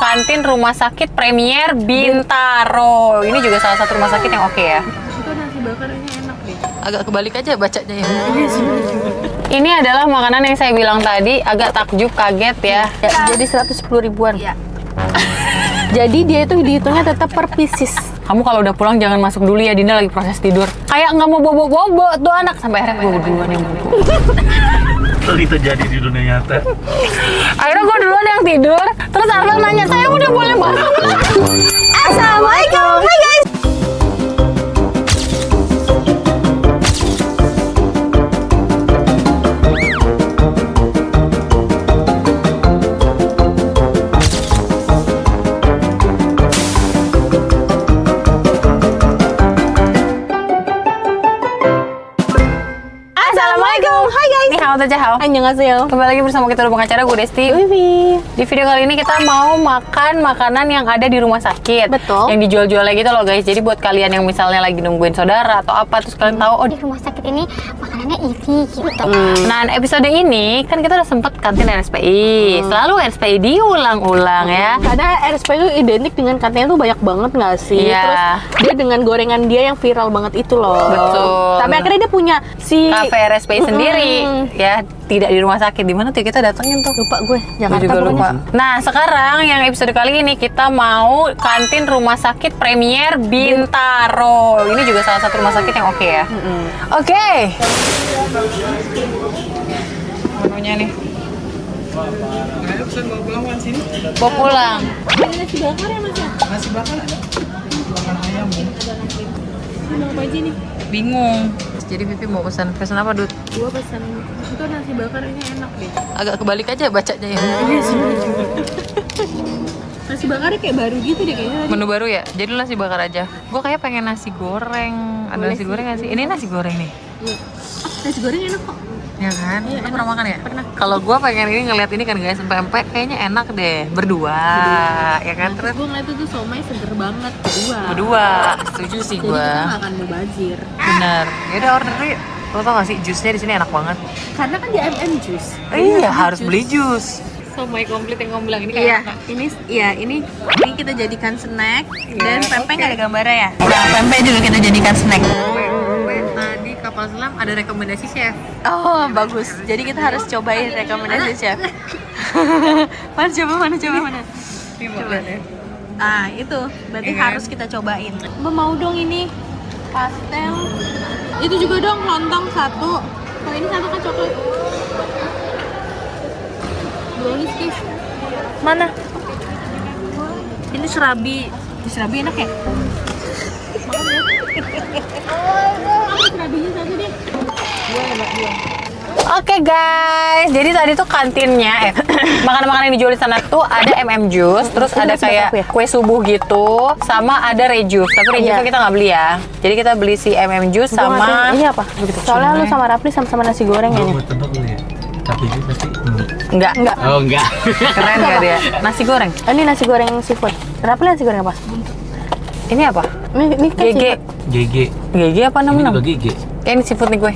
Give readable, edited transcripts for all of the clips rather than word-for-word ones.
kantin Rumah Sakit Premier Bintaro. Ini juga salah satu rumah sakit yang oke ya. Itu nasi bakarnya enak deh. Agak kebalik aja bacanya ya. Ini adalah makanan yang saya bilang tadi, agak takjub, kaget ya. Jadi 110 ribuan. Iya. Jadi dia itu dihitungnya tetap per pieces. Kamu kalau udah pulang jangan masuk dulu ya, Dinda lagi proses tidur. Kayak nggak mau bobo-bobo tuh anak, sampai akhirnya gue duluan yang bobo. Hal itu jadi di dunia nyata. Akhirnya gue duluan yang tidur, terus Arfan nanya, saya udah boleh makan? Assalamualaikum, hai guys. Annyeonghaseyo. Kembali lagi bersama kita di pengacara, gue Desti. Wiwi. Di video kali ini kita mau makan makanan yang ada di rumah sakit. Betul. Yang dijual-jualnya gitu loh guys. Jadi buat kalian yang misalnya lagi nungguin saudara atau apa, terus kalian tahu oh Di rumah sakit ini makanannya easy gitu. Nah, episode ini kan kita udah sempet kantin RSPI. Selalu RSPI diulang-ulang ya. Karena RSPI itu identik dengan kantinnya tuh banyak banget nggak sih? Iya. Terus dia dengan gorengan dia yang viral banget itu loh. Betul. Tapi akhirnya dia punya si Cafe RSPI sendiri ya, tidak di rumah sakit. Di mana tuh kita datengin tuh? Lupa gue. Gue Jakarta juga lupa. pokoknya. Nah, sekarang yang episode kali ini kita mau kantin Rumah Sakit Premier Bintaro. Ini juga salah satu rumah sakit yang oke ya. Oke. Menunya nih. Ayo pesan bawa pulang kan sini. Bawa pulang. Nasi bakar ya mas ya? Nasi bakar ada. Makan ayam ya. Mau apa aja nih? Bingung. Jadi Pipi mau pesan apa, Dut? Gue pesan itu nasi bakarnya enak deh. Agak kebalik aja bacanya ya. Nasi bakarnya kayak baru gitu deh kayaknya. Menu baru ya? Jadi lu nasi bakar aja. Gue kayak pengen nasi goreng. Ada Boleh nasi sih. goreng nggak sih? Ini nasi goreng nih. Iya. Nasi goreng enak kok. Ya kan? Iya, Lu enak. pernah makan ya? Pernah. Kalau gue pengen ini ngeliat ini kan guys, pempek kayaknya enak deh. Berdua. Ya kan? Nah, Terus gue ngeliat itu somai seger banget berdua. Setuju sih Jadi gue. kita gak akan mubazir. Bener. Yaudah order dulu yuk. Lo tau gak sih jusnya di sini enak banget. Karena kan di MM Juice. Iya, harus beli jus. Somai komplit yang kamu bilang ini Iya, kayak ini kita jadikan snack dan pempek nggak ada gambarnya ya. Nah, pempek juga kita jadikan snack. Tadi kapal selam ada rekomendasi chef. Oh, bagus. Jadi kita harus cobain rekomendasi chef. Mana coba. Coba deh. Ah, itu berarti Iya kan? harus kita cobain. Mbak mau dong ini pastel. Itu juga dong lontong satu. Kalau ini satu kan coklat. Brownies kiss. Mana? Ini serabi. Serabi enak ya? Makan ya. Serabinya satu deh. Dua. Oke guys, jadi tadi tuh kantinnya makanan-makanan yang dijual di sana tuh ada MM Juice, terus ada kayak kue subuh gitu, sama ada Rejus. Tapi Rejusnya kita nggak beli ya. Jadi kita beli si MM Juice sama ini apa? Soalnya lu sama Rafli sama nasi goreng Gue kayaknya. buat tebak dulu ya. Tapi ini pasti enggak. Oh enggak. Keren nggak dia? Nasi goreng. Ini nasi goreng seafood. Rafli nasi goreng apa? Ini apa? Ini kan GG. seafood. GG. GG apa Ini namanya? juga GG. Ya, ini seafood nih gue.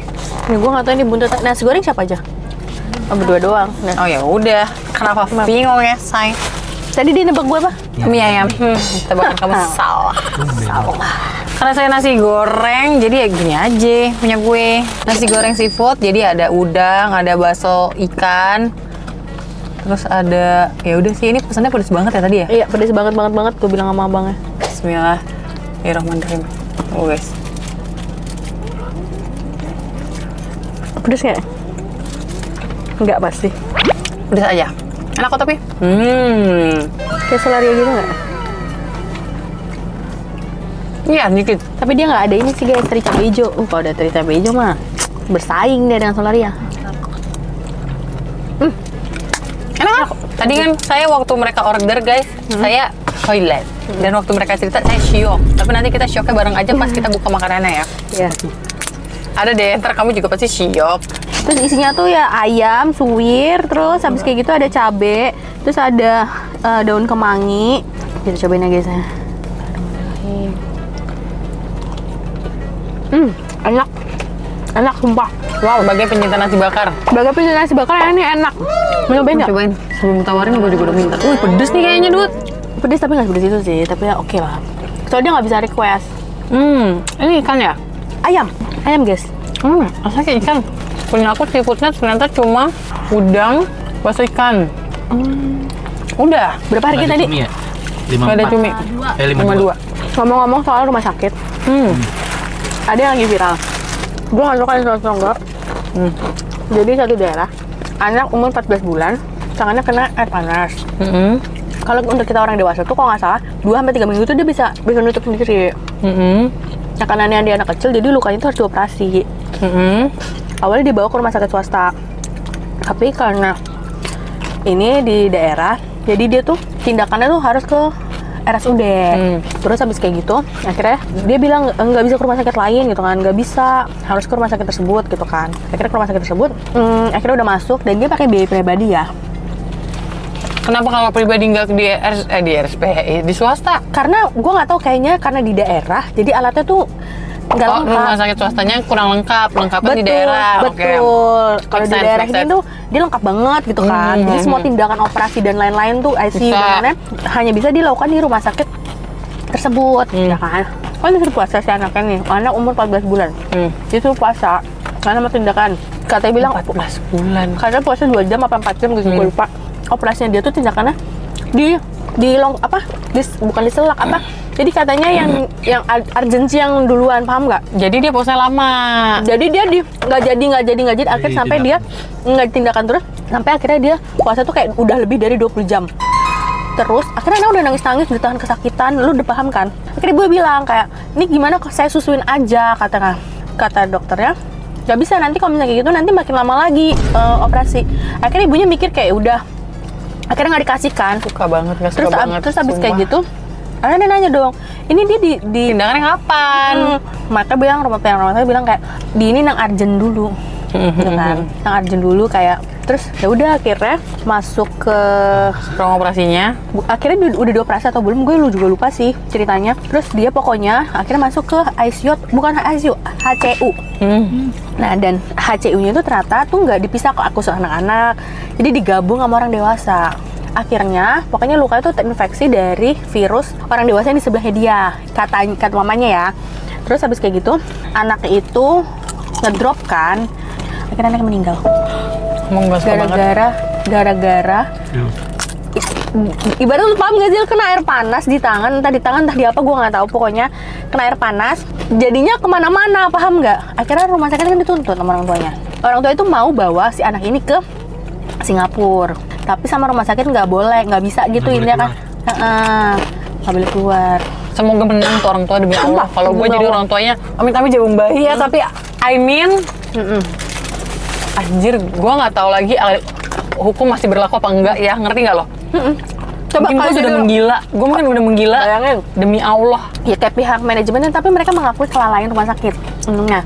Ini gue nggak tahu ini buntut nasi goreng siapa aja. Oh, berdua doang. Nah. Oh ya udah. Kenapa bingung ya, say? Tadi dia nebak gue apa? Mie ayam. Tebakan kamu salah. Tumben. Karena saya nasi goreng, jadi ya gini aja punya gue. Nasi goreng seafood, jadi ada udang, ada bakso ikan, terus ada ya udah sih, ini pesannya pedes banget ya tadi ya. Iya, pedes banget. Gue bilang sama abangnya. Bismillahirrahmanirrahim. Oh guys, Pedes nggak? Nggak pasti. pedes aja. Enak kok tapi. Kayak solaria gitu nggak? Iya dikit. Tapi dia nggak ada ini sih guys, teri cabai hijau. Kalau ada teri cabai hijau mah bersaing dia dengan solaria. Enak. Tadi kan saya waktu mereka order guys, saya toilet. Dan waktu mereka cerita saya syok. Tapi nanti kita syoknya bareng aja pas kita buka makanannya ya. Iya. Ada deh, ntar kamu juga pasti syok. Terus isinya tuh ya ayam, suwir, terus habis kayak gitu ada cabe, terus ada daun kemangi. Kita cobain ya guys ya. Enak sumpah. Wow, sebagai pencinta nasi bakar. Sebagai pencinta nasi bakar ini enak. Mau nyobain nggak? Cobain. Sebelum tawarin gue juga udah minta. Wih, pedes nih kayaknya, Dut. Pedes tapi nggak sepedes itu sih, tapi ya oke lah. Soalnya dia nggak bisa request. Ini ikan ya? Ayam guys. Rasanya kayak ikan. Punya aku seafoodnya ternyata cuma udang, bakso ikan. Udah. Berapa harga Nggak ada tadi? cumi ya? Nggak ada 54. cumi. 52. 52. Ngomong-ngomong soal rumah sakit, ada yang lagi viral. Gue nggak tahu kan itu enggak. Jadi satu daerah, anak umur 14 bulan, tangannya kena air panas. Kalau untuk kita orang dewasa tuh kalau nggak salah 2-3 minggu tuh dia bisa nutup sendiri. Nah karena dia anak kecil, jadi lukanya tuh harus dioperasi. Awalnya dibawa ke rumah sakit swasta, tapi karena ini di daerah, jadi dia tuh tindakannya tuh harus ke RSUD. Terus habis kayak gitu, akhirnya dia bilang nggak bisa ke rumah sakit lain gitu kan, nggak bisa, harus ke rumah sakit tersebut gitu kan. Akhirnya ke rumah sakit tersebut, akhirnya udah masuk dan dia pakai biaya pribadi ya. Kenapa kalau pribadi nggak di RSPI, di swasta? Karena gue nggak tahu, kayaknya karena di daerah, jadi alatnya tuh nggak lengkap. Rumah sakit swastanya kurang lengkap, lengkapnya di daerah. Betul. Kalau di Make sense, daerah make ini sense. tuh dia lengkap banget gitu kan. Jadi semua tindakan operasi dan lain-lain tuh ICU Bisa. dan lain-lain hanya bisa dilakukan di rumah sakit tersebut, ya kan. Oh disuruh puasa si anaknya nih, anak umur 14 bulan. Disuruh puasa karena mau tindakan. Katanya bilang 14 bulan. karena puasa 2 jam apa 4 jam gitu, gue lupa. Operasinya dia tuh tindakannya bukan diselak apa. Jadi katanya yang urgensi yang duluan, paham nggak? Jadi dia puasa lama. Jadi dia nggak jadi akhirnya sampai dia nggak tindakan terus sampai akhirnya dia puasa tuh kayak udah lebih dari 20 jam. Terus akhirnya udah nangis ditahan kesakitan, lu udah paham kan? Akhirnya gue bilang kayak, ini gimana kok saya susuin aja, kata dokternya. Gak bisa, nanti kalau misalnya kayak gitu nanti makin lama lagi operasi. Akhirnya ibunya mikir kayak udah, akhirnya nggak dikasihkan. Suka banget, nggak suka banget. Terus habis kayak sumpah. gitu, akhirnya dia nanya dong, ini dia di Tindakannya kapan? mereka bilang rumah sakit bilang kayak di ini nang arjen dulu, gitu kan, nang arjen dulu kayak. Terus ya udah akhirnya masuk ke Ruang operasinya. akhirnya udah dioperasi atau belum, gue juga lupa sih ceritanya. Terus dia pokoknya akhirnya masuk ke ICU, bukan ICU, HCU. Nah dan HCU-nya itu ternyata tuh nggak dipisah kok khusus anak-anak, jadi digabung sama orang dewasa. Akhirnya pokoknya luka itu terinfeksi dari virus orang dewasa yang di sebelahnya dia, kata mamanya ya. Terus habis kayak gitu anaknya itu ngedrop kan, akhirnya anaknya meninggal Emang nggak suka banget. gara-gara ibarat lu paham gak sih, kena air panas di tangan, entah di apa gue nggak tahu, pokoknya kena air panas jadinya kemana-mana, paham nggak? Akhirnya rumah sakit kan dituntut sama orang tuanya. Orang tua itu mau bawa si anak ini ke Singapura, tapi sama rumah sakit nggak boleh, nggak bisa gitu ini kan, nggak boleh keluar. Semoga menang tuh orang tua demi Allah. Kalau gue jadi orang tuanya, amit-amit jabung bayi ya, tapi I mean, anjir, gue nggak tahu lagi hukum masih berlaku apa enggak ya, ngerti nggak lo? Coba mungkin gue kalau sudah jadi- menggila, gue mungkin udah menggila. Bayangin. Demi Allah. Ya kayak pihak manajemennya, tapi mereka mengakui kelalaian rumah sakit untungnya.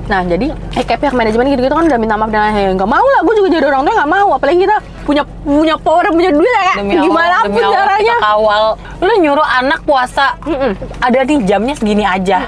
Nah jadi kayak pihak manajemen gitu-gitu kan udah minta maaf dan lain-lain. Nggak mau lah, gue juga jadi orang tua nggak mau, apalagi kita punya power, punya duit ya, Demi gimana Allah, pun demi Allah caranya. kita kawal. Lu nyuruh anak puasa, ada nih jamnya segini aja.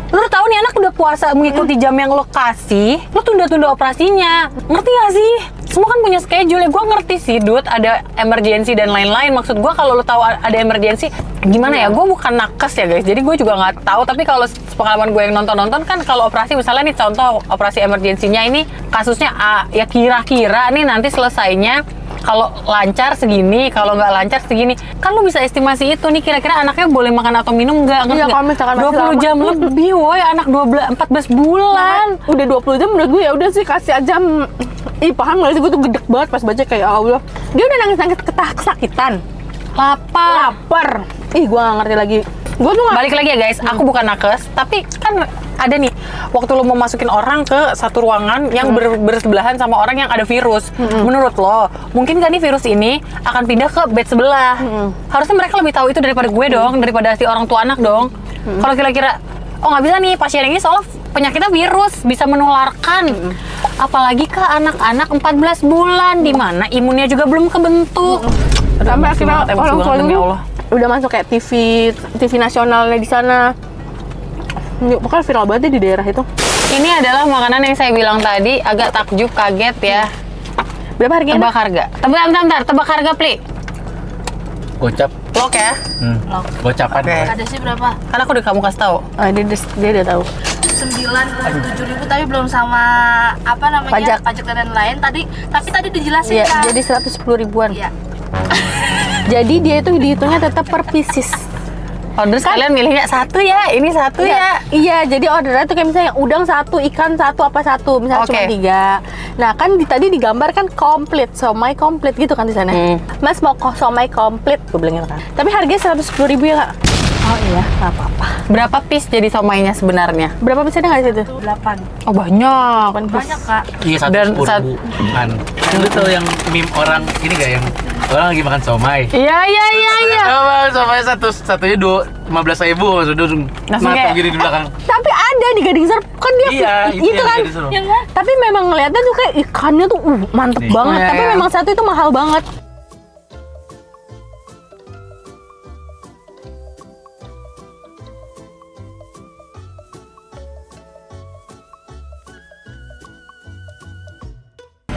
Lu tahu nih anak udah puasa mengikuti jam yang lo kasih, lu tunda-tunda operasinya. Ngerti gak sih? Semua kan punya schedule ya. Gue ngerti sih, Dut, ada emergency dan lain-lain. Maksud gue kalau lu tahu ada emergency, gimana ya? Gue bukan nakes ya guys, jadi gue juga nggak tahu. Tapi kalau pengalaman gue yang nonton kan kalau operasi misalnya nih contoh operasi emergensinya ini kasusnya A, ya kira-kira nih nanti selesainya kalau lancar segini, kalau nggak lancar segini. Kan lu bisa estimasi itu nih, kira-kira anaknya boleh makan atau minum nggak? Iya, kalau misalkan masih 20 lama. jam lebih, woi, anak 14 bulan. Udah 20 jam menurut gue ya udah sih kasih aja. Ih paham gak sih, gue tuh gedek banget pas baca kayak ya Allah. Dia udah nangis-nangis kesakitan, lapar. Ih gue gak ngerti lagi. Gue tuh Balik lagi ya guys, aku bukan nakes, tapi kan ada nih, waktu lo mau masukin orang ke satu ruangan yang bersebelahan sama orang yang ada virus. Menurut lo, mungkin gak nih virus ini akan pindah ke bed sebelah? Harusnya mereka lebih tahu itu daripada gue dong, daripada si orang tua anak dong. Kalau kira-kira, oh nggak bisa nih pasien ini soalnya penyakitnya virus, bisa menularkan. Apalagi ke anak-anak 14 bulan, di mana imunnya juga belum kebentuk. sampai akhirnya orang tua demi lu Allah. udah masuk kayak TV nasionalnya di sana. Pokoknya viral banget deh di daerah itu. Ini adalah makanan yang saya bilang tadi, agak takjub, kaget ya. Berapa harganya? Tebak harga. Bentar, tebak harga, Pli. Gocap. Lock ya. Gocapan. Oke. Ada sih berapa? Kan aku udah kamu kasih tahu. Oh, dia udah tahu. 97.000 tapi belum sama apa namanya pajak dan lain-lain tapi tadi dijelasin Iya, kan. jadi 110 ribuan. Iya. Jadi dia itu dihitungnya tetap per pieces. Order kalian milihnya satu ya, ini satu ya. Iya, jadi ordernya tuh kayak misalnya udang satu, ikan satu, apa satu, misalnya Oke. cuma 3. Nah kan tadi digambar kan komplit, somai komplit gitu kan di sana. Mas mau somai komplit, gue bilang gitu kan. Tapi harganya 110 ribu ya kak? Oh iya, nggak apa-apa. Berapa piece jadi somainya sebenarnya? Berapa piece ada nggak di situ? 8. Oh banyak. Banyak kak. Iya, Dan 110 ribu kan. Lu tau yang meme orang ini gak, yang orang lagi makan somai? Iya. Somai satunya 15.000 sudah Langsung matang kayak, gini di belakang. Tapi ada di Gading Serpong kan dia Iya, itu itu yang kan. Gading Serpong. Yang kan? Tapi memang ngeliatnya tuh kayak ikannya tuh mantep Nih. banget. Iya, Tapi iya. memang satu itu mahal banget.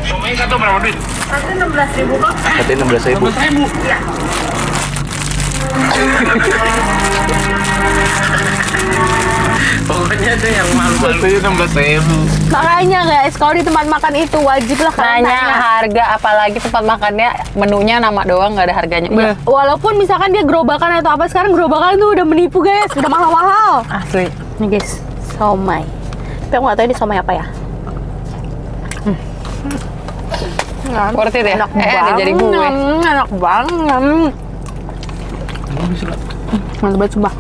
Somai kata berapa duit? Katanya 16.000 kok. Katanya 16.000. 16.000. Pokoknya tuh yang malu-malu. Katanya 16.000. Makanya guys, kalau di tempat makan itu wajib lah kalian Nanya tanya. harga, apalagi tempat makannya menunya nama doang nggak ada harganya. Ya, walaupun misalkan dia gerobakan atau apa, sekarang gerobakan tuh udah menipu guys, udah mahal-mahal. Asli. Nih guys, somai. Tapi aku nggak tahu ini somai apa ya. Worth it ya? Enak Ada jadi gue. enak banget. Mantap banget sumpah.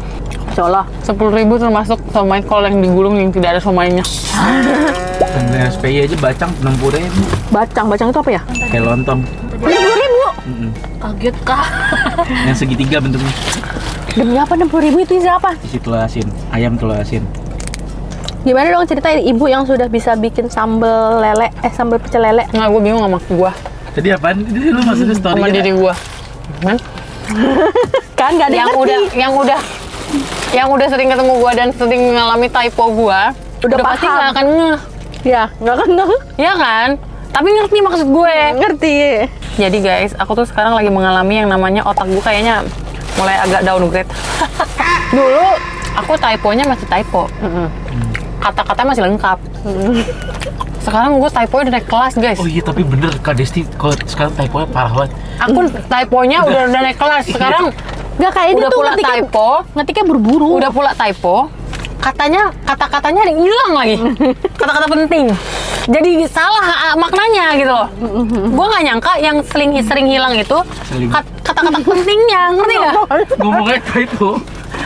Insya Allah. 10.000 termasuk somai kol yang digulung yang tidak ada somainya. Dan SPI aja bacang 60.000. Bacang itu apa ya? Kayak lontong. 60.000. Kaget kak. Yang segitiga bentuknya. Demi apa 60.000 itu isi apa? Isi telur asin, ayam telur asin. Gimana dong ceritain ibu yang sudah bisa bikin sambal lele, sambal pecel lele. Nggak, gue bingung sama gue. Tadi apaan? Ini lu maksudnya story Sama diri gue. Kan? Kan nggak ada yang udah sering ketemu gue dan sering mengalami typo gue, udah pasti paham. nggak akan ngeh. Ya, nggak kan? Ya kan? Tapi ngerti maksud gue. Ngerti. Jadi guys, aku tuh sekarang lagi mengalami yang namanya otak gue kayaknya mulai agak downgrade. Dulu aku typonya masih typo. Kata-kata masih lengkap. Sekarang gue typonya udah naik kelas guys. Oh iya, tapi bener Kak Desti, kalau sekarang typo-nya parah banget. Aku typonya udah naik kelas. Sekarang Nggak kayak udah dia tuh pula typo, ngetiknya buru-buru. udah pula typo. Kata-katanya ada yang hilang lagi. Kata-kata penting. Jadi salah maknanya gitu loh. Gue nggak nyangka yang sering hilang itu kata-kata pentingnya, ngerti nggak? Ngomongnya kayak itu.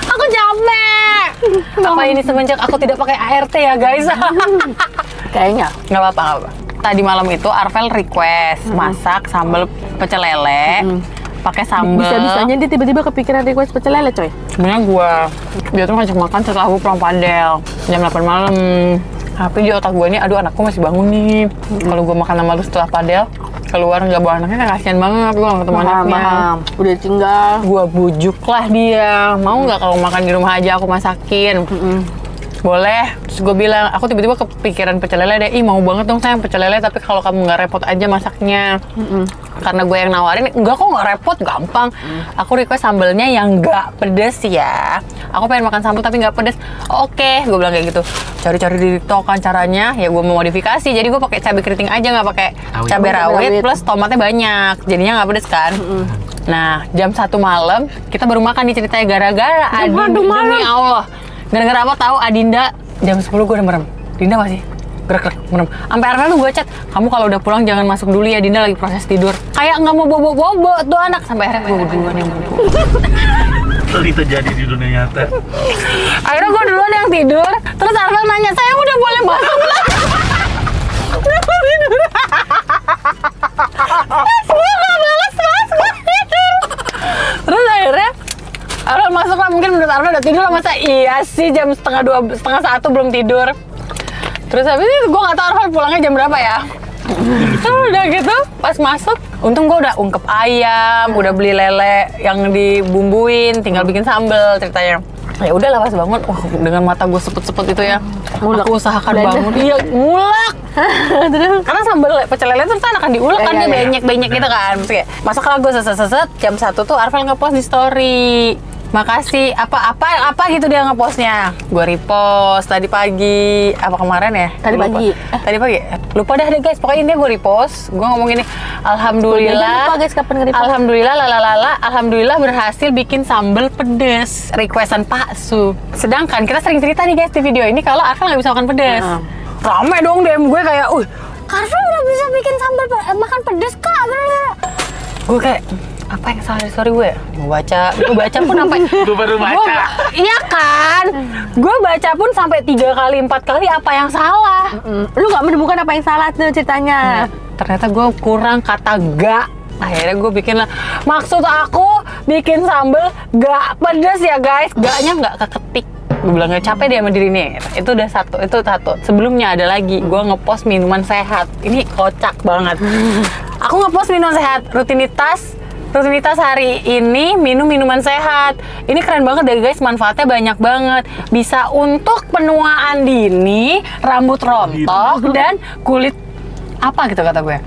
Aku capek. Apa ini semenjak aku tidak pakai ART ya guys? Kayaknya. Nggak apa-apa, nggak apa. Tadi malam itu Arvel request masak sambal pecel lele, pakai sambal. Bisa-bisanya dia tiba-tiba kepikiran request pecel lele coy. Sebenarnya dia tuh ngajak makan setelah aku pulang padel jam 8 malam. Tapi di otak gue nih, aduh anakku masih bangun nih. Kalau gue makan sama lu setelah padel, keluar nggak bawa anaknya kan kasihan banget. Gue nggak ketemu anaknya. Udah tinggal. Gue bujuk lah dia, mau nggak kalau makan di rumah aja aku masakin. Boleh. Terus gue bilang, aku tiba-tiba kepikiran pecel lele deh. Ih mau banget dong sayang pecel lele, tapi kalau kamu nggak repot aja masaknya. Karena gue yang nawarin, enggak kok nggak repot, gampang. Aku request sambelnya yang nggak pedes ya. Aku pengen makan sambal tapi nggak pedes. Oke, gue bilang kayak gitu. Cari-cari di TikTok kan caranya, ya gue memodifikasi. Jadi gue pakai cabai keriting aja, nggak pakai cabai rawit plus tomatnya banyak. Jadinya nggak pedes kan. Nah, jam 1 malam kita baru makan nih ceritanya gara-gara Adinda. Demi Allah. Gara-gara apa tahu Adinda jam 10 gue udah merem. Dinda masih gerak-gerak merem. Sampai Arvel tuh gue chat, kamu kalau udah pulang jangan masuk dulu ya, Dinda lagi proses tidur. Kayak nggak mau bobo-bobo tuh anak. Sampai akhirnya gue duluan yang bobo. Itu terjadi di dunia nyata. Akhirnya gue duluan yang tidur. Terus Arvel nanya, sayang udah boleh masuk belum? Gue tidur. Gue gak balas mas, gue tidur. Terus akhirnya Arvel masuk lah, mungkin menurut Arvel udah tidur lah. Masa iya sih jam setengah 1 belum tidur. Terus habis itu gue gak tau Arvel pulangnya jam berapa ya. Terus udah gitu pas masuk, untung gue udah ungkep ayam, udah beli lele yang dibumbuin, tinggal bikin sambel ceritanya. Ya udahlah pas bangun, dengan mata gue sepet-sepet itu ya, aku usahakan bangun. Iya, ngulek. Karena sambal pecel lele tuh enakan diulek kan, dia benyek-benyek gitu kan. Terus kayak, masa kalau gue seset-seset, jam 1 tuh Arvel nge-post di story. Makasih, apa gitu dia nge-postnya. Gue repost tadi pagi, apa kemarin ya? Tadi Lupa. pagi. Tadi pagi. Lupa dah deh guys, pokoknya intinya gue repost. Gue ngomong gini, alhamdulillah. Lupa guys kapan nge-repost. Alhamdulillah berhasil bikin sambal pedes. Requestan Pak Su. Sedangkan kita sering cerita nih guys di video ini kalau Arvel nggak bisa makan pedes. Rame dong DM gue kayak, Arvel udah bisa bikin sambal makan pedes kak. Gue kayak, apa yang salah di story gue? Gue baca pun sampai Gue baru baca. Iya kan? Gue baca pun sampai 3 kali 4 kali apa yang salah. Lu nggak menemukan apa yang salah tuh ceritanya? Ternyata gue kurang kata gak. Akhirnya gue bikin lah. Maksud aku bikin sambal gak pedes ya guys. Gaknya gak keketik. Gue bilang gak capek deh sama diri nih. Itu udah satu. Sebelumnya ada lagi. Gue ngepost minuman sehat. Ini kocak banget. Aku ngepost minuman sehat. Rutinitas hari ini minum minuman sehat. Ini keren banget deh guys, manfaatnya banyak banget. Bisa untuk penuaan dini, rambut rontok, dan kulit apa gitu kata gue.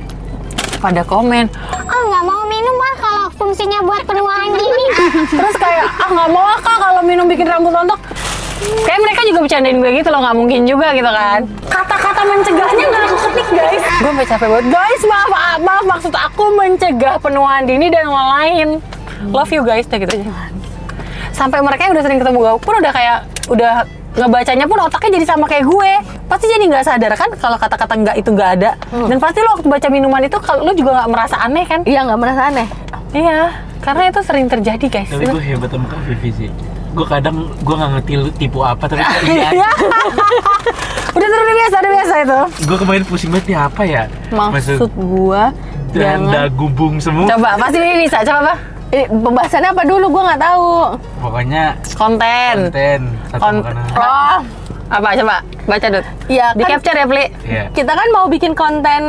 Pada komen, nggak mau minum kalau fungsinya buat penuaan dini. terus kayak, nggak mau kak kalau minum bikin rambut rontok. Kayak mereka juga bercandain gue gitu loh, nggak mungkin juga gitu kan. Kata-kata mencegahnya nggak aku ketik guys. Gue sampai capek banget. Guys, maaf, maksud aku mencegah penuaan dini dan lain. Love you guys, gitu. Sampai mereka yang udah sering ketemu gue pun udah ngebacanya pun otaknya jadi sama kayak gue. Pasti jadi nggak sadar kan kalau kata-kata nggak itu nggak ada. Dan pasti lo waktu baca minuman itu, kalau lo juga nggak merasa aneh kan? Iya, nggak merasa aneh. Iya, karena itu sering terjadi guys. Tapi gue hebat sama Kak Vivi sih. Gue kadang nggak ngerti lu tipu apa tapi iya. udah biasa itu. Gue kemarin pusing banget ya apa ya? Maksud gua Danda gubung semua. Coba, pasti bisa. Coba apa? Ini pembahasannya apa dulu? Gue nggak tahu. Pokoknya Konten. satu makanan. Oh, Apa? Coba baca Dut. iya Di kan. capture ya, Pli. Iya. Kita kan mau bikin konten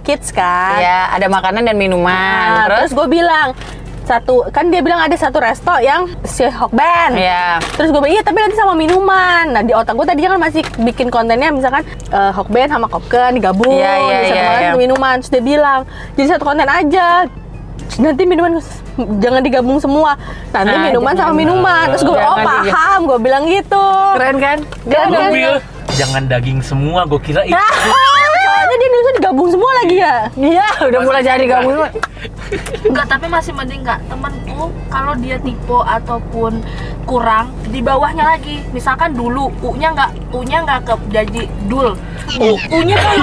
kids kan. Ya, ada makanan dan minuman. Terus gue bilang kan dia bilang ada satu resto yang si Hokben. Iya. Terus gue bilang, iya tapi nanti sama minuman. Nah di otak gue tadi kan masih bikin kontennya misalkan Hokben sama Kopken digabung, Iya, di satu konten iya. minuman. Terus dia bilang, jadi satu konten aja. Nanti minuman jangan digabung semua. Nanti Nah, minuman sama jangan. minuman. Terus gue bilang, Jangan paham. Gue bilang gitu. Keren kan? Keren kan? Jangan daging semua, gue kira itu. Soalnya dia nulisnya digabung semua lagi ya. Iya, udah mulai jadi gabung. Enggak, tapi masih mending nggak temenku kalau dia tipe ataupun kurang di bawahnya lagi. Misalkan dulu U-nya nggak ke jadi dul. U-nya kan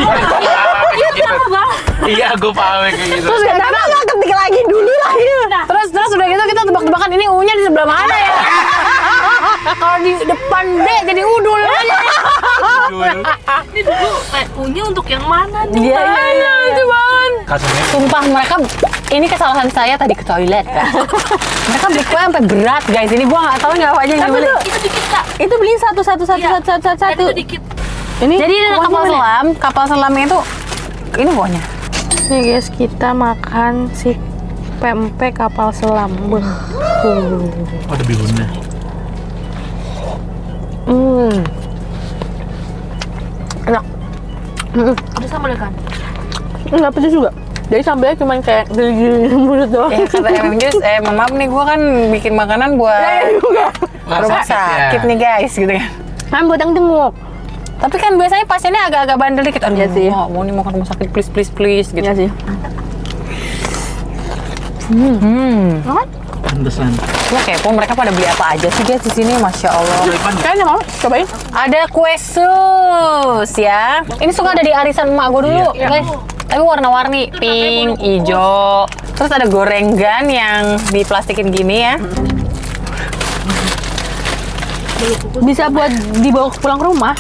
iya sama banget. Iya, gue paham kayak gitu. Terus kenapa nggak ketik lagi dulu lagi? Terus udah gitu kita tebak-tebakan ini U-nya di sebelah mana ya? Kalau di depan D jadi udul. Ini dulu U-nya untuk yang mana nih? Iya. Lucu banget. Kasusnya Sumpah mereka, ini kesalahan saya tadi ke toilet kan. Mereka beli kue sampai berat guys. Ini gua nggak tahu nih apa aja yang Tapi dibeli. Itu dikit kak. Itu beliin satu. Itu dikit. Ini Jadi ini pokoknya kapal mana? selam, kapal selamnya itu ini pokoknya. Nih guys, kita makan si pempek kapal selam. oh ada bihunnya. Enak. Ada sambal kan? Enggak pedes juga. Jadi sambalnya cuma kayak geli-geli mulut doang. Ya kata MM Jus, maaf nih gua kan bikin makanan buat rumah sakit nih guys gitu kan. Kan buat yang jenguk. Tapi kan biasanya pasiennya agak-agak bandel dikit. Aduh, Iya sih. mau nih mau ke rumah sakit please gitu. Iya sih. Pantesan. Gua kepo mereka pada beli apa aja sih guys di sini, masya Allah. Kayaknya mau cobain. Ada kue sus ya. Ini suka ada di arisan emak gue dulu, Iya. guys. Tapi warna-warni, pink, hijau. Terus ada gorengan yang diplastikin gini ya. Bisa buat dibawa pulang ke rumah.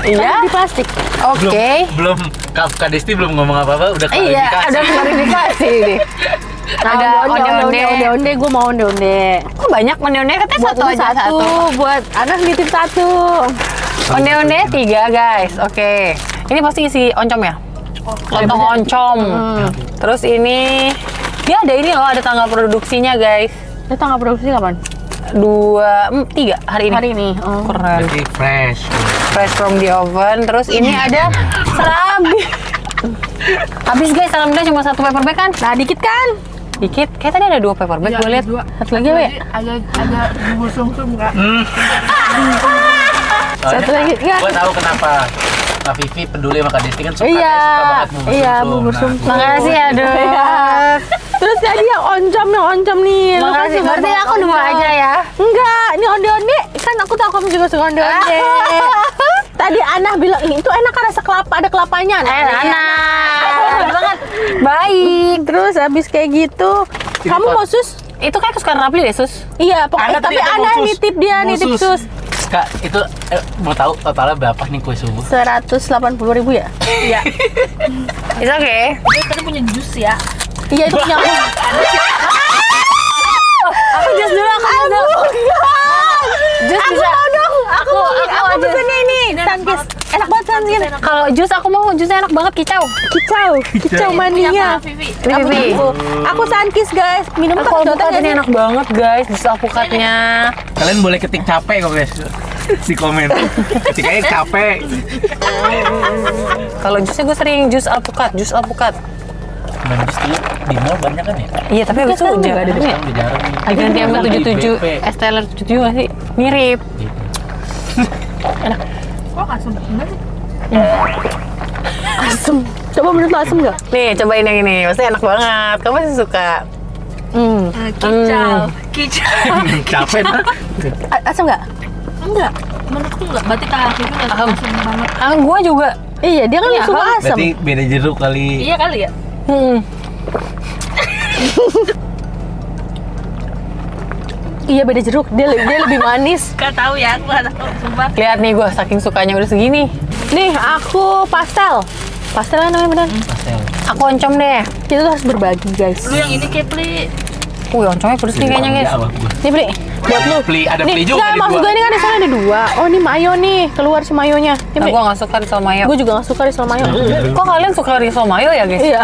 Iya. Di plastik. Oke. Belum Kak Desti belum ngomong apa-apa, udah Iya, klarifikasi. ada klarifikasi nih. Ada onde-onde. Gue mau onde-onde. Kok banyak onde-onde? Katanya Buat satu aja satu. buat anak nitip satu. Onde-onde 3 guys. Oke. Ini pasti isi oncom ya? Lontong oncom. Terus ini dia ada ini loh, ada tanggal produksinya guys. Ini tanggal produksi kapan? 3 hari ini. Hari ini. Oh. Keren. Berarti fresh. Fresh from the oven. Terus ini ada serabi. Habis guys, alhamdulillah cuma 1 paper bag kan? Nah, dikit kan? Dikit. Kayak tadi ada 2 paper bag, gue lihat. Satu lagi apa ya? Ada bubur sum-sum nggak? Satu lagi. Ya. Gue tahu kenapa Kak Vivi peduli sama Kak Desti kan suka, Iya. dia suka banget bubur Iya, sum-sum. bubur sum-sum. Nah, Makasih ya, Dok. Terus tadi yang oncom nih. Lu kan Makasih. suka Berarti banget aku 2 oncom. aja ya. Enggak, ini onde-onde. Kan aku tahu kamu juga suka onde-onde. Tadi Ana bilang, "Ih, itu enak rasa kelapa, ada kelapanya." Enak banget. Baik. Terus habis kayak gitu, kamu mau sus? Itu kayak kesukaan Rapli deh, Sus. Iya, pokoknya Ana tadi tapi ada Ana mau sus. nitip dia, Mau nitip sus. Kak, itu mau tahu totalnya berapa nih kue subuh? 180.000 ya? Iya. It's okay. Dia tadi punya jus ya. Iya, itu punya aku. Aku jus dulu, Jus bisa. Aku aja. pesennya ini, Sunkist. Enak banget Sunkist. Kalau jus aku mau, jusnya enak banget, kicau. Kicau mania. Vivi. Vivi. Aku Sunkist guys, minum Aku pakai alpukat ini enak banget guys, jus alpukatnya. Kalian boleh ketik capek kok guys di komen. Ketik aja capek. Kalau jusnya gue sering jus alpukat. Dan justru di mall banyak kan ya? Iya, tapi habis itu sekarang udah nggak ada ada. Sekarang udah jarang nih. Diganti sama Di 77, BP. Es Teler 77 nggak sih? Mirip. Gitu. Kok asam banget sih? asem. Coba menurut lo asem nggak? Nih, cobain yang ini. Pasti enak banget. Kamu pasti suka. Kicau. Capek nah. Asem nggak? Enggak. Menurutku enggak. Berarti Kak Vivi nggak suka asam banget. Gue juga. Iya, dia kan Iya, suka asem. Berarti beda jeruk kali. Iya kali ya? Iya, beda jeruk. Dia lebih manis. Gak tahu ya, aku gak tahu. Sumpah. Lihat nih gue, saking sukanya udah segini. Nih, aku pastel. Pastel kan namanya bener. Pastel. Aku oncom deh. Kita tuh harus berbagi guys. Lu yang ini Kepli. Oncomnya pedes nih kayaknya guys. Nih beli. Buat lu. Ada Nih, pli juga nggak, di maksud gua. gue ini kan di sana ada 2. Oh, ini mayo nih. Keluar si mayonya. Nih, Nah, beli. gue gak suka risol mayo. Gue juga gak suka risol mayo. Kok kalian suka risol mayo ya guys? Iya.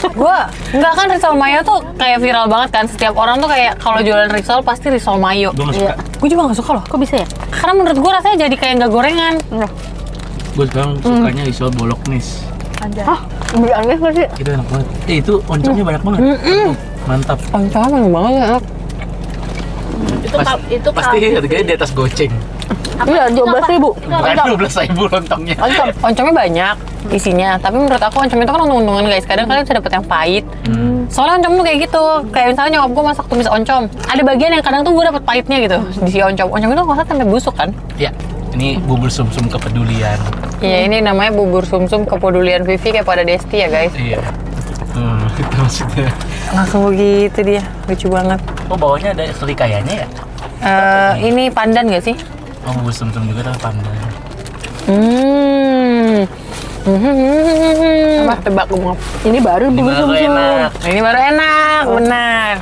Gue enggak kan risol mayo tuh kayak viral banget kan. Setiap orang tuh kayak kalau jualan risol pasti risol mayo. Gue gak suka. Gue juga gak suka loh. Kok bisa ya? Karena menurut gue rasanya jadi kayak nggak gorengan. Gue sekarang sukanya risol bolognese. Hah? Beli aneh gak sih? Itu enak banget. Itu oncomnya banyak banget. Aduh, mantap. Oncomnya banyak banget ya. Itu Pasti harganya di atas goceng. Iya, 12.000. Bukan 12.000 lontongnya. Oncomnya banyak isinya, tapi menurut aku oncom itu kan untung-untungan guys. Kadang kalian bisa dapet yang pahit. Soalnya oncom tuh kayak gitu. Kayak misalnya nyokap gue masak tumis oncom. Ada bagian yang kadang tuh gue dapet pahitnya gitu di si oncom. Oncom itu masak sampai busuk kan? Ya, ini bubur sum-sum kepedulian. Iya, ini namanya bubur sumsum kepedulian Vivi kayak pada Desti ya guys. Iya. Itu maksudnya. Langsung begitu dia, lucu banget. Oh, bawahnya ada serikayanya ya? Ini pandan gak sih? Oh, bubur sum-sum juga ada pandan. Apa? Tebak gue mau. Ini baru Ini bubur baru sum-sum. enak. Ini baru enak, benar.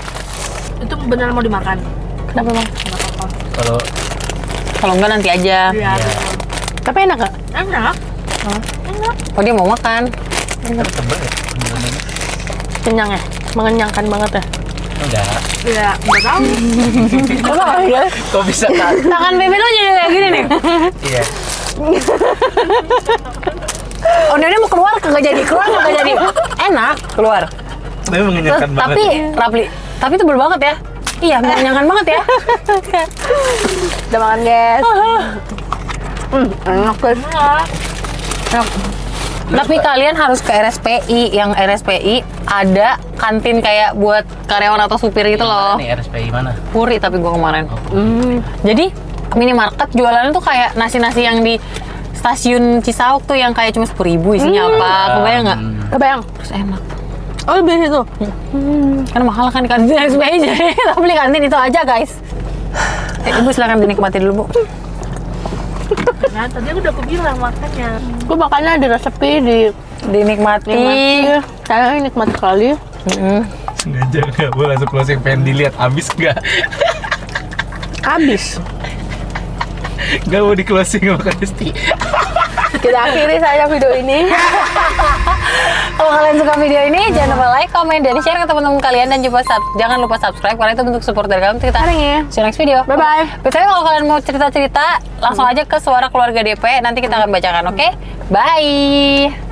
Itu beneran mau dimakan. Kenapa bang? Kalau Kalau enggak nanti aja. Iya. Tapi enak gak? Enak. Oh dia mau makan. kan tebel ya? Beneran. Kenyang ya? Mengenyangkan banget ya? Enggak. Iya, nggak tahu. Kok bisa kan? Tangan bebe lo jadi kayak gini nih. Iya. Oh dia mau keluar kagak jadi, enak keluar. Tapi mengenyangkan banget. Tapi Rapli, tapi tebel banget ya. Iya, mengenyangkan banget ya. Udah makan guys. Enak guys. Tapi kalian harus ke RSPI. Yang RSPI ada kantin kayak buat karyawan atau supir gitu loh. Nih RSPI mana? Puri tapi gua kemarin. Jadi minimarket jualannya tuh kayak nasi-nasi yang di stasiun Cisauk tuh yang kayak cuma 10.000 isinya apa. Kebayang nggak? Kebayang. Terus enak. Oh lebih itu. Kan mahal kan kantin RSPI jadi kita beli kantin itu aja guys. Ibu silakan dinikmati dulu bu. Nah, tadi aku udah bilang makanya. Gue makannya ada resepi Dinikmati. Saya nikmat sekali. Sengaja nggak? Gue langsung closing, pengen dilihat habis nggak? Habis. Nggak mau di closing sama Kak Desti. Kita akhiri saja video ini. Kalau kalian suka video ini, jangan lupa like, comment, dan share ke teman-teman kalian. Dan juga jangan lupa subscribe, karena itu bentuk support dari kalian untuk kita. See you next video. Bye-bye. Biasanya kalau kalian mau cerita-cerita, langsung aja ke Suara Keluarga DP. Nanti kita akan bacakan, oke? Bye!